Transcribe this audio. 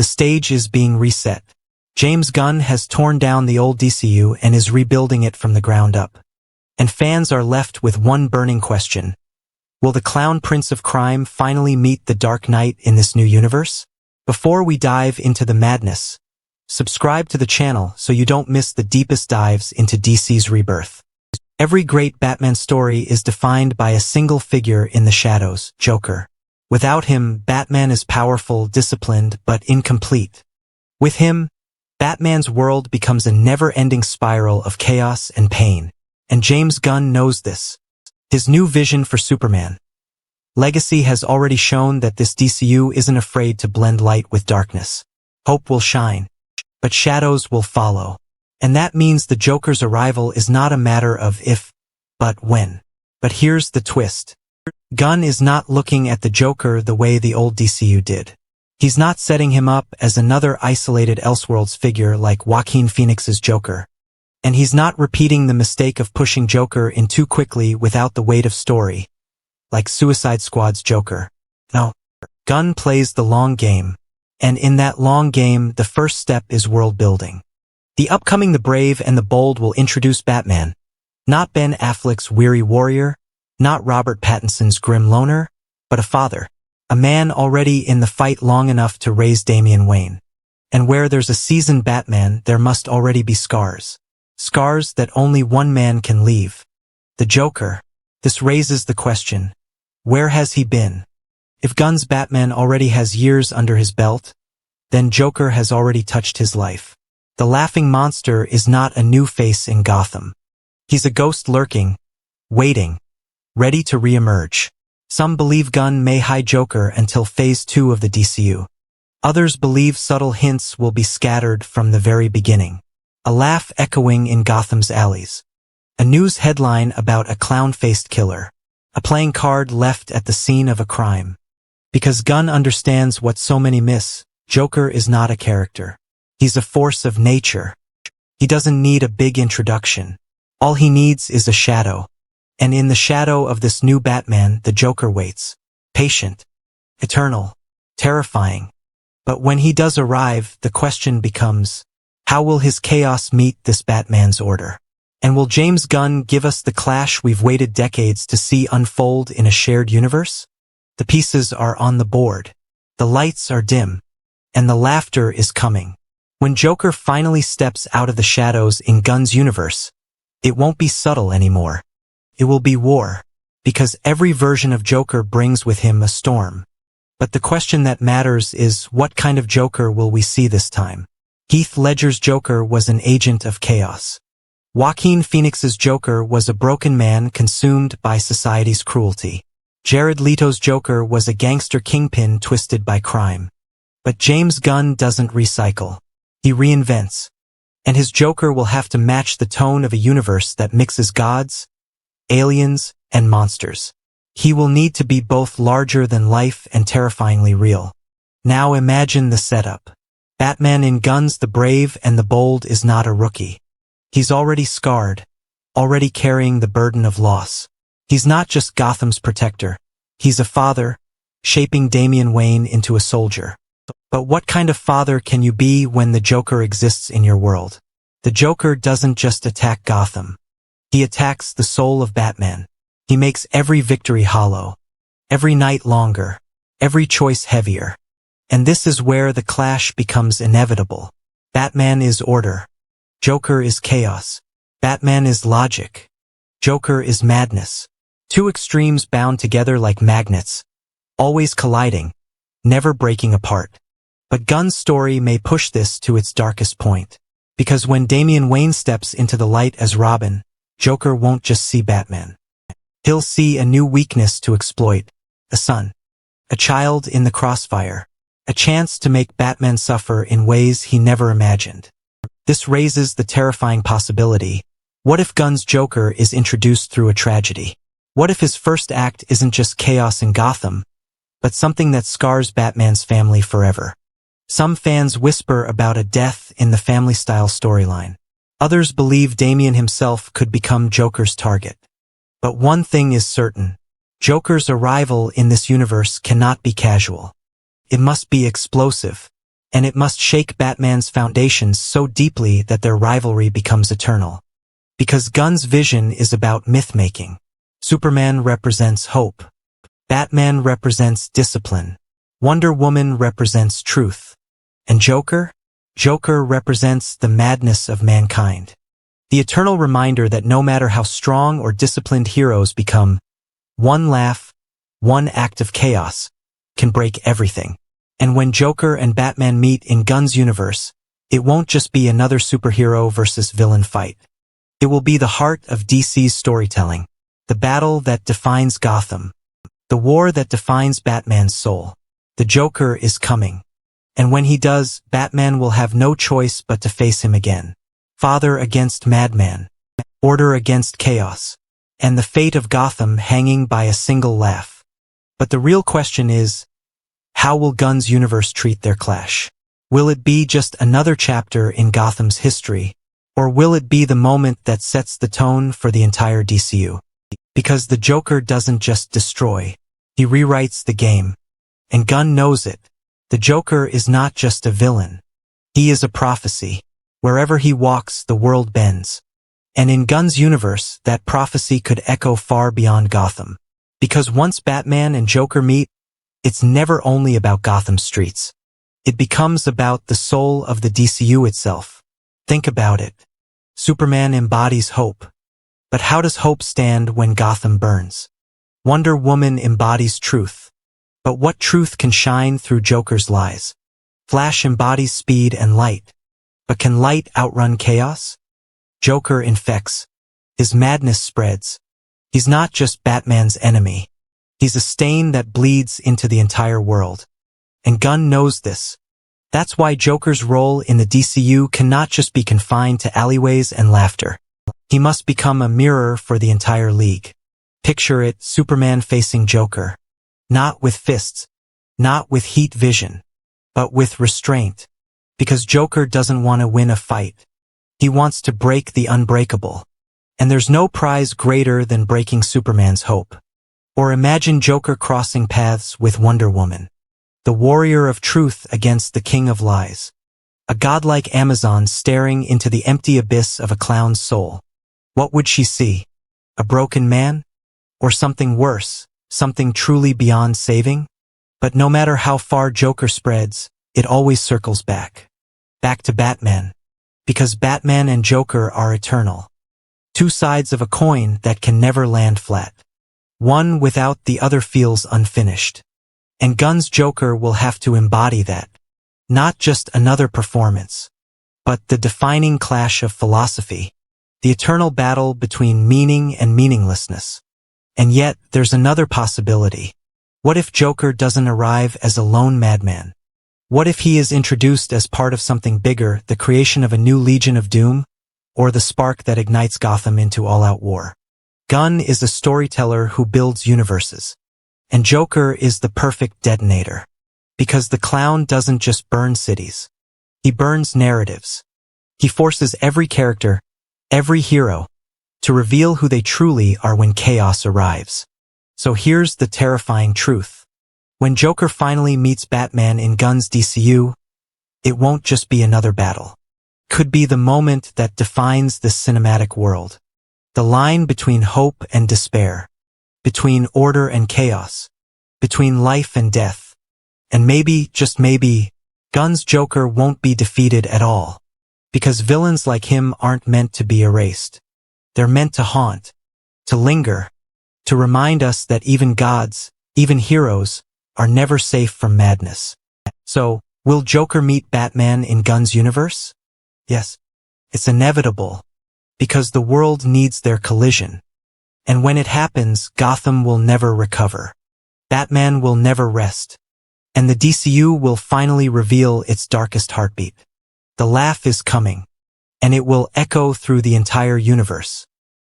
The stage is being reset. James Gunn has torn down the old DCU and is rebuilding it from the ground up. And fans are left with one burning question. Will the clown prince of crime finally meet the Dark Knight in this new universe? Before we dive into the madness, subscribe to the channel so you don't miss the deepest dives into DC's rebirth. Every great Batman story is defined by a single figure in the shadows, Joker. Without him, Batman is powerful, disciplined, but incomplete. With him, Batman's world becomes a never-ending spiral of chaos and pain. And James Gunn knows this. His new vision for Superman. Legacy has already shown that this DCU isn't afraid to blend light with darkness. Hope will shine, but shadows will follow. And that means the Joker's arrival is not a matter of if, but when. But here's the twist. Gunn is not looking at the Joker the way the old DCU did. He's not setting him up as another isolated Elseworlds figure like Joaquin Phoenix's Joker. And he's not repeating the mistake of pushing Joker in too quickly without the weight of story, like Suicide Squad's Joker. No, Gunn plays the long game, and in that long game, the first step is world building. The upcoming The Brave and the Bold will introduce Batman, not Ben Affleck's weary warrior, not Robert Pattinson's grim loner, but a father, a man already in the fight long enough to raise Damian Wayne. And where there's a seasoned Batman, there must already be scars. Scars that only one man can leave. The Joker. This raises the question, where has he been? If Gunn's Batman already has years under his belt, then Joker has already touched his life. The laughing monster is not a new face in Gotham. He's a ghost lurking, waiting, ready to reemerge. Some believe Gunn may hide Joker until Phase 2 of the DCU. Others believe subtle hints will be scattered from the very beginning. A laugh echoing in Gotham's alleys. A news headline about a clown-faced killer. A playing card left at the scene of a crime. Because Gunn understands what so many miss, Joker is not a character. He's a force of nature. He doesn't need a big introduction. All he needs is a shadow. And in the shadow of this new Batman, the Joker waits. Patient. Eternal. Terrifying. But when he does arrive, the question becomes, how will his chaos meet this Batman's order? And will James Gunn give us the clash we've waited decades to see unfold in a shared universe? The pieces are on the board. The lights are dim. And the laughter is coming. When Joker finally steps out of the shadows in Gunn's universe, it won't be subtle anymore. It will be war. Because every version of Joker brings with him a storm. But the question that matters is, what kind of Joker will we see this time? Heath Ledger's Joker was an agent of chaos. Joaquin Phoenix's Joker was a broken man consumed by society's cruelty. Jared Leto's Joker was a gangster kingpin twisted by crime. But James Gunn doesn't recycle. He reinvents. And his Joker will have to match the tone of a universe that mixes gods, aliens, and monsters. He will need to be both larger than life and terrifyingly real. Now imagine the setup. Batman in Gunn's The Brave and the Bold is not a rookie. He's already scarred, already carrying the burden of loss. He's not just Gotham's protector. He's a father, shaping Damian Wayne into a soldier. But what kind of father can you be when the Joker exists in your world? The Joker doesn't just attack Gotham. He attacks the soul of Batman. He makes every victory hollow, every night longer, every choice heavier. And this is where the clash becomes inevitable. Batman is order. Joker is chaos. Batman is logic. Joker is madness. Two extremes bound together like magnets, always colliding, never breaking apart. But Gunn's story may push this to its darkest point. Because when Damian Wayne steps into the light as Robin, Joker won't just see Batman. He'll see a new weakness to exploit, a son, a child in the crossfire, a chance to make Batman suffer in ways he never imagined. This raises the terrifying possibility. What if Gunn's Joker is introduced through a tragedy? What if his first act isn't just chaos in Gotham, but something that scars Batman's family forever? Some fans whisper about a death in the family-style storyline. Others believe Damian himself could become Joker's target. But one thing is certain. Joker's arrival in this universe cannot be casual. It must be explosive. And it must shake Batman's foundations so deeply that their rivalry becomes eternal. Because Gunn's vision is about myth-making. Superman represents hope. Batman represents discipline. Wonder Woman represents truth. And Joker? Joker represents the madness of mankind. The eternal reminder that no matter how strong or disciplined heroes become, one laugh, one act of chaos, can break everything. And when Joker and Batman meet in Gunn's universe, it won't just be another superhero versus villain fight. It will be the heart of DC's storytelling, the battle that defines Gotham, the war that defines Batman's soul. The Joker is coming. And when he does, Batman will have no choice but to face him again. Father against madman, order against chaos, and the fate of Gotham hanging by a single laugh. But the real question is, how will Gunn's universe treat their clash? Will it be just another chapter in Gotham's history, or will it be the moment that sets the tone for the entire DCU? Because the Joker doesn't just destroy, he rewrites the game. And Gunn knows it. The Joker is not just a villain. He is a prophecy. Wherever he walks, the world bends. And in Gunn's universe, that prophecy could echo far beyond Gotham. Because once Batman and Joker meet, it's never only about Gotham streets. It becomes about the soul of the DCU itself. Think about it. Superman embodies hope. But how does hope stand when Gotham burns? Wonder Woman embodies truth. But what truth can shine through Joker's lies? Flash embodies speed and light. But can light outrun chaos? Joker infects. His madness spreads. He's not just Batman's enemy. He's a stain that bleeds into the entire world. And Gunn knows this. That's why Joker's role in the DCU cannot just be confined to alleyways and laughter. He must become a mirror for the entire league. Picture it, Superman facing Joker. Not with fists, not with heat vision, but with restraint. Because Joker doesn't want to win a fight. He wants to break the unbreakable. And there's no prize greater than breaking Superman's hope. Or imagine Joker crossing paths with Wonder Woman, the warrior of truth against the king of lies. A godlike Amazon staring into the empty abyss of a clown's soul. What would she see? A broken man? Or something worse, something truly beyond saving? But no matter how far Joker spreads, it always circles back. Back to Batman. Because Batman and Joker are eternal. Two sides of a coin that can never land flat. One without the other feels unfinished. And Gunn's Joker will have to embody that. Not just another performance, but the defining clash of philosophy. The eternal battle between meaning and meaninglessness. And yet, there's another possibility. What if Joker doesn't arrive as a lone madman? What if he is introduced as part of something bigger, the creation of a new Legion of Doom? Or the spark that ignites Gotham into all-out war? Gunn is a storyteller who builds universes. And Joker is the perfect detonator. Because the clown doesn't just burn cities. He burns narratives. He forces every character, every hero, to reveal who they truly are when chaos arrives. So here's the terrifying truth. When Joker finally meets Batman in Gunn's DCU, it won't just be another battle. Could be the moment that defines this cinematic world. The line between hope and despair. Between order and chaos. Between life and death. And maybe, just maybe, Gunn's Joker won't be defeated at all. Because villains like him aren't meant to be erased. They're meant to haunt, to linger, to remind us that even gods, even heroes, are never safe from madness. So, will Joker meet Batman in Gunn's universe? Yes, it's inevitable, because the world needs their collision. And when it happens, Gotham will never recover. Batman will never rest. And the DCU will finally reveal its darkest heartbeat. The laugh is coming, and it will echo through the entire universe.